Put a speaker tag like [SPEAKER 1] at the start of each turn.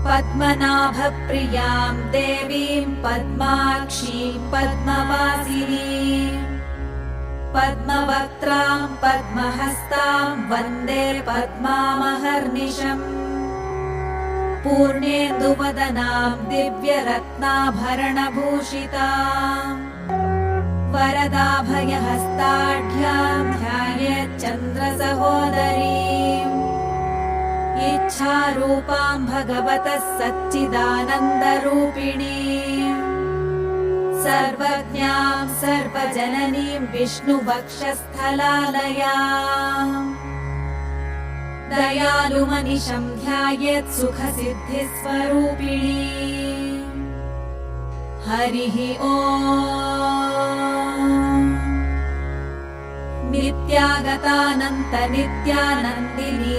[SPEAKER 1] पद्मनाभप्रियां देवीं पद्माक्षीं पद्मवासिनीं पद्मवक्त्रां पद्महस्तां वन्दे पद्मामहर्निशम् पूर्णेन्दुवदनां दिव्यरत्नाभरणभूषिताम् वरदाभयहस्ताढ्यां ध्यायेच्चन्द्रसहोदरीम् इच्छारूपां भगवतः सच्चिदानन्दरूपिणीम् सर्वज्ञां सर्वजननीं विष्णुवक्षस्थलालयाम् दयालुमनिशं ध्यायेत् सुखसिद्धिस्वरूपिणीम् हरिः ओम् नित्यागतानन्तनित्यानन्दिनी